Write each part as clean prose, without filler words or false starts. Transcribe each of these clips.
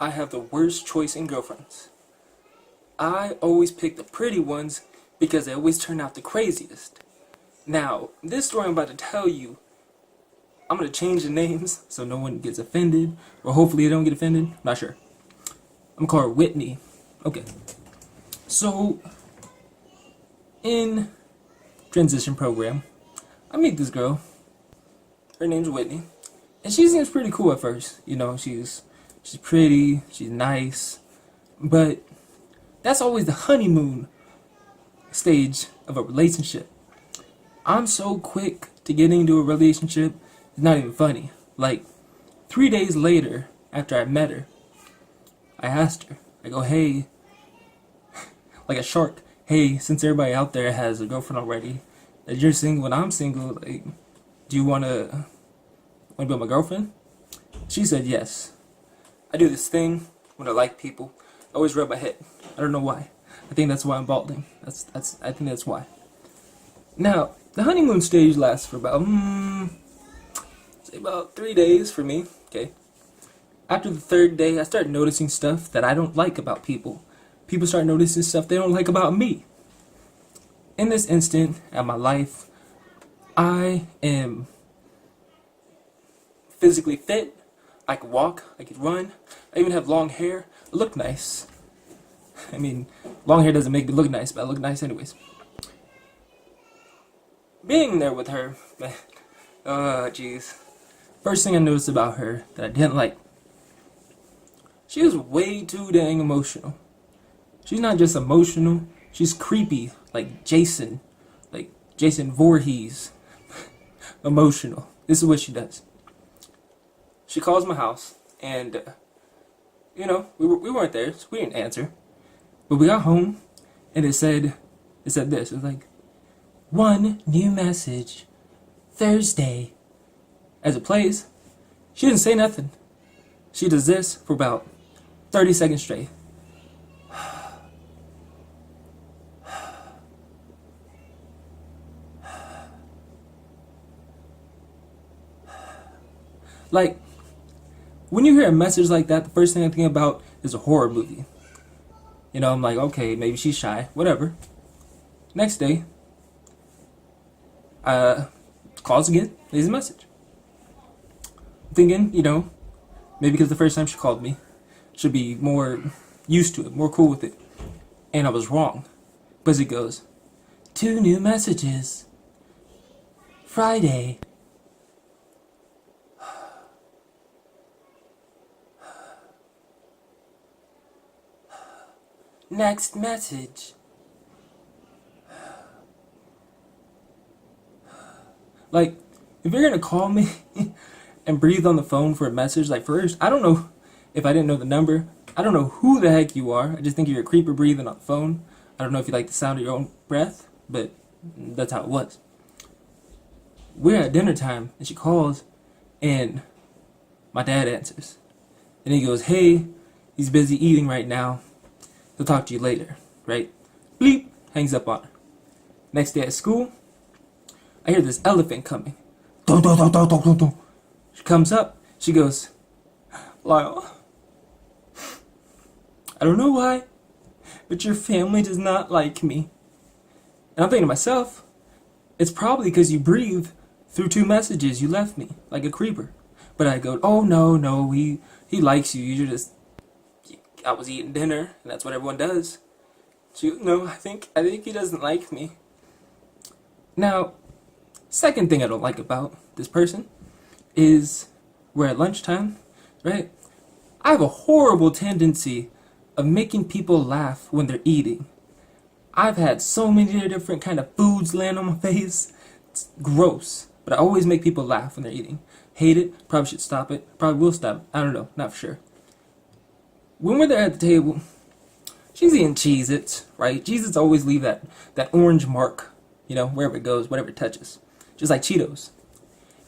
I have the worst choice in girlfriends. I always pick the pretty ones because they always turn out the craziest. Now, this story I'm about to tell you, I'm going to change the names so no one gets offended, or hopefully they don't get offended. I'm not sure. I'm going to call her Whitney. Okay. So, in transition program, I meet this girl. Her name's Whitney. And she seems pretty cool at first. You know, she's pretty, she's nice. But that's always the honeymoon stage of a relationship. I'm so quick to get into a relationship, it's not even funny. Like, 3 days later, after I met her, I asked her, I go, hey, like a shark, hey, since everybody out there has a girlfriend already, that you're single and I'm single, like, do you wanna be my girlfriend? She said yes. I do this thing when I like people, I always rub my head. I don't know why. I think that's why I'm balding. I think that's why. Now, the honeymoon stage lasts for about, say about 3 days for me, okay? After the third day, I start noticing stuff that I don't like about people. People start noticing stuff they don't like about me. In this instant of my life, I am physically fit. I can walk, I can run, I even have long hair. I look nice. I mean, long hair doesn't make me look nice, but I look nice anyways. Being there with her, man, jeez. First thing I noticed about her that I didn't like, she was way too dang emotional. She's not just emotional, she's creepy, like Jason Voorhees. Emotional. This is what she does. She calls my house, and, you know, we weren't there, so we didn't answer. But we got home, and it said this. It was like, one new message, Thursday. As it plays, she didn't say nothing. She does this for about 30 seconds straight. Like, when you hear a message like that, the first thing I think about is a horror movie. You know, I'm like, okay, maybe she's shy, whatever. Next day, calls again, leaves a message. I'm thinking, you know, maybe because the first time she called me, should be more used to it, more cool with it. And I was wrong. Because it goes, 2 new messages. Friday. Next message. Like, if you're gonna call me and breathe on the phone for a message, like, first, I don't know if I didn't know the number. I don't know who the heck you are. I just think you're a creeper breathing on the phone. I don't know if you like the sound of your own breath, but that's how it was. We're at dinner time, and she calls, and my dad answers. And he goes, hey, he's busy eating right now. He'll talk to you later, right? Bleep, hangs up on her. Next day at school, I hear this elephant coming. Dun, dun, dun, dun, dun, dun, dun. She comes up, she goes, Lyle, I don't know why, but your family does not like me. And I'm thinking to myself, it's probably because you breathe through 2 messages you left me, like a creeper. But I go, oh no, he likes you, you're just, I was eating dinner, and that's what everyone does. She goes, no, I think he doesn't like me. Now, second thing I don't like about this person is we're at lunchtime, right? I have a horrible tendency of making people laugh when they're eating. I've had so many different kind of foods land on my face. It's gross, but I always make people laugh when they're eating. Hate it, probably should stop it, probably will stop it, I don't know, not for sure. When we're there at the table, she's eating Cheez-Its, right? Cheez-Its always leave that orange mark, you know, wherever it goes, whatever it touches. Just like Cheetos.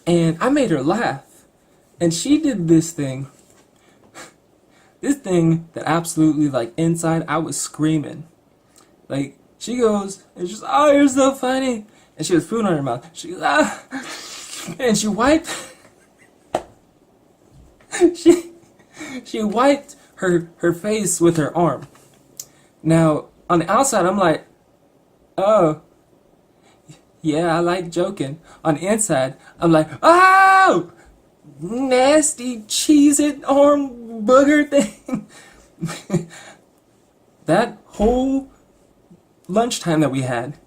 And I made her laugh. And she did this thing. This thing that absolutely, like, inside, I was screaming. Like, she goes, and she's, oh, you're so funny. And she has food on her mouth. She goes, ah. And she wiped. She wiped her face with her arm. Now, on the outside, I'm like, oh, yeah, I like joking. On the inside, I'm like, oh, nasty cheese it arm booger thing. That whole lunchtime that we had,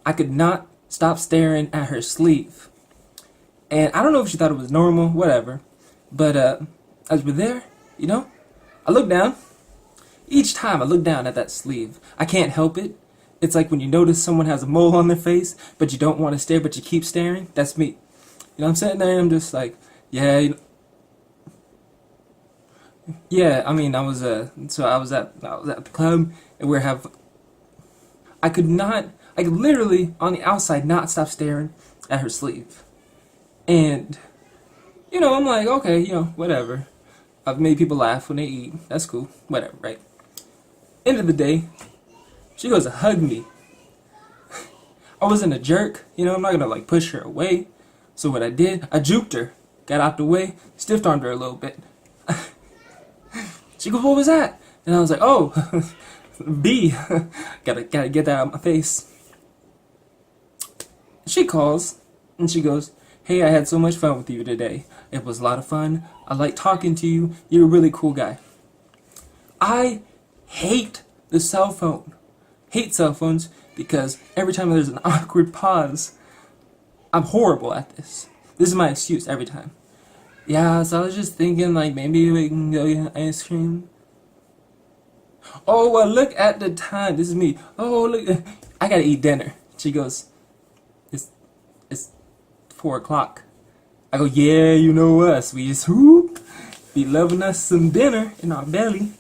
I could not stop staring at her sleeve. And I don't know if she thought it was normal, whatever. But as we're there, I look down. Each time I look down at that sleeve, I can't help it. It's like when you notice someone has a mole on their face, but you don't want to stare, but you keep staring. That's me. I'm sitting there and I'm just like, yeah, yeah. I mean, I was at the club and I could literally on the outside not stop staring at her sleeve, and I'm like, okay, whatever. I've made people laugh when they eat. That's cool. Whatever, right? End of the day, she goes to hug me. I wasn't a jerk, I'm not gonna push her away. So what I did, I juked her, got out the way, stiff armed her a little bit. She goes, what was that? And I was like, oh, B. gotta get that out of my face. She calls and she goes, hey, I had so much fun with you today. It was a lot of fun. I like talking to you. You're a really cool guy. I hate the cell phone. Hate cell phones because every time there's an awkward pause, I'm horrible at this. This is my excuse every time. Yeah, so I was just thinking maybe we can go get ice cream. Oh, well, look at the time. This is me. Oh, look, I gotta eat dinner. She goes, it's 4 o'clock. I go, yeah, you know us. We just be loving us some dinner in our belly.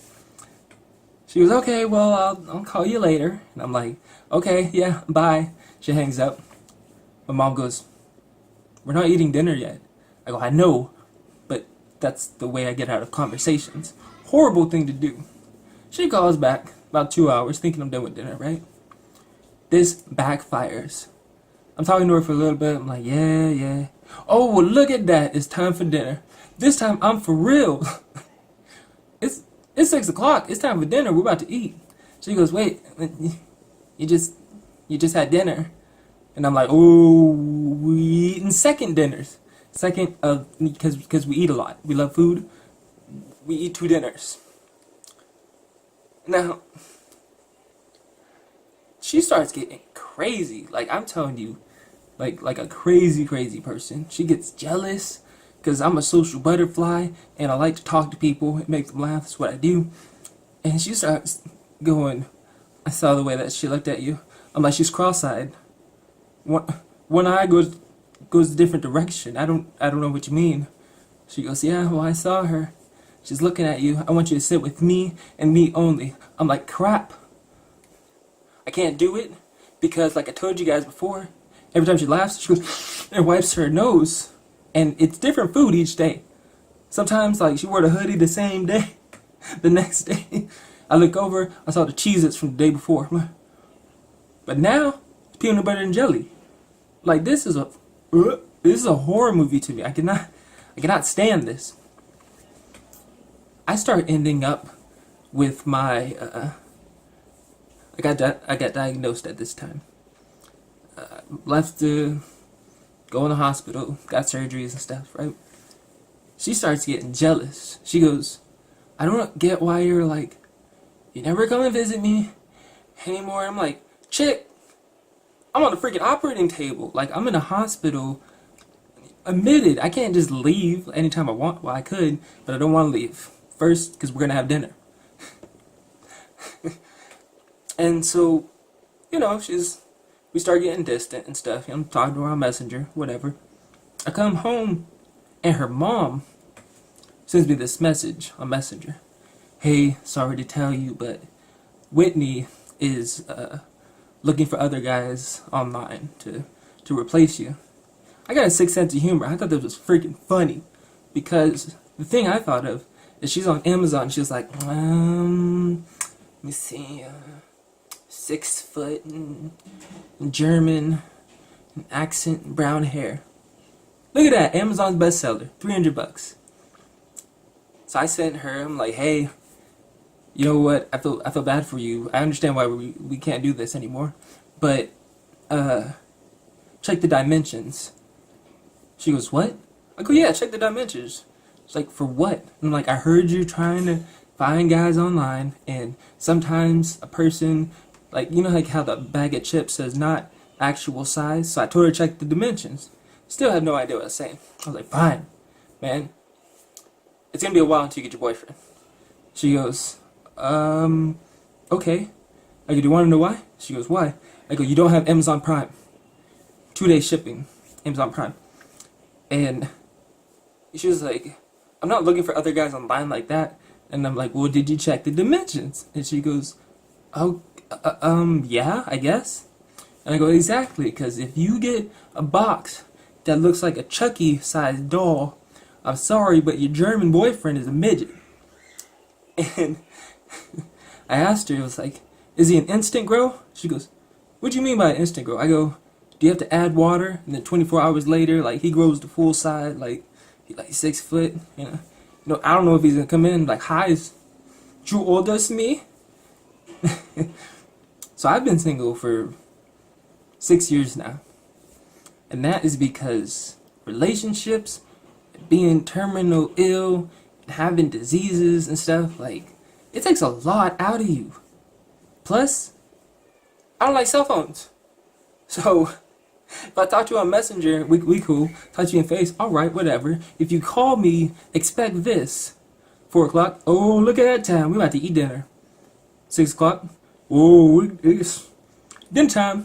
She goes, okay, well, I'll call you later. And I'm like, okay, yeah, bye. She hangs up. My mom goes, we're not eating dinner yet. I go, I know, but that's the way I get out of conversations. Horrible thing to do. She calls back about 2 hours thinking I'm done with dinner, right? This backfires. I'm talking to her for a little bit. I'm like, yeah. Oh, well, look at that. It's time for dinner. This time I'm for real. It's 6 o'clock. It's time for dinner. We're about to eat. She goes, wait, you just had dinner. And I'm like, oh, we eating second dinners. Second, because we eat a lot. We love food. We eat 2 dinners. Now, she starts getting crazy. I'm telling you, like a crazy person. She gets jealous because I'm a social butterfly and I like to talk to people and make them laugh. That's what I do. And she starts going, I saw the way that she looked at you. I'm like, she's cross-eyed. One eye goes a different direction. I don't know what you mean. She goes, yeah, well, I saw her. She's looking at you. I want you to sit with me and me only. I'm like, crap. I can't do it because, like I told you guys before, every time she laughs, she goes and wipes her nose. And it's different food each day. Sometimes, she wore the hoodie the same day. The next day, I look over, I saw the Cheez-Its from the day before. But now, it's peanut butter and jelly. This is a horror movie to me. I cannot stand this. I start ending up with my I got diagnosed at this time. Left to go in the hospital, got surgeries and stuff, right? She starts getting jealous. She goes, I don't get why you're you never come and visit me anymore. I'm like, chick, I'm on the freaking operating table. I'm in a hospital. Admitted, I can't just leave anytime I want. Well, I could, but I don't want to leave. First, because we're going to have dinner. And so, we start getting distant and stuff. I'm talking to her on Messenger, whatever. I come home, and her mom sends me this message on Messenger. Hey, sorry to tell you, but Whitney is looking for other guys online to replace you. I got a sick sense of humor. I thought that was freaking funny. Because the thing I thought of is she's on Amazon. She's like, let me see, 6 foot, and German, an accent, brown hair. Look at that, Amazon's bestseller, $300. So I sent her, I'm like, hey, you know what? I feel bad for you. I understand why we can't do this anymore, but check the dimensions. She goes, what? I go, yeah, check the dimensions. She's like, for what? And I'm like, I heard you trying to find guys online, and sometimes a person, like, you know, like how the bag of chips says not actual size. So I told her to check the dimensions. Still had no idea what I was saying. I was like, fine, man. It's gonna be a while until you get your boyfriend. She goes, okay. I go, do you want to know why? She goes, why? I go, you don't have Amazon Prime. 2-day shipping, Amazon Prime. And she was like, I'm not looking for other guys online like that. And I'm like, well, did you check the dimensions? And she goes, oh, yeah, I guess. And I go, exactly, because if you get a box that looks like a Chucky-sized doll, I'm sorry, but your German boyfriend is a midget. And I asked her, it was like, is he an instant grow? She goes, what do you mean by an instant grow? I go, do you have to add water? And then 24 hours later, like, he grows to full size, like, he's like 6 foot, you know. I don't know if he's gonna come in like high as you older as me. So I've been single for 6 years now. And that is because relationships, being terminal ill, having diseases and stuff, like, it takes a lot out of you. Plus, I don't like cell phones. So, if I talk to you on Messenger, we cool. Touch you in face, alright, whatever. If you call me, expect this. 4 o'clock, oh, look at that time. We about to eat dinner. 6 o'clock, oh, it's dinner time.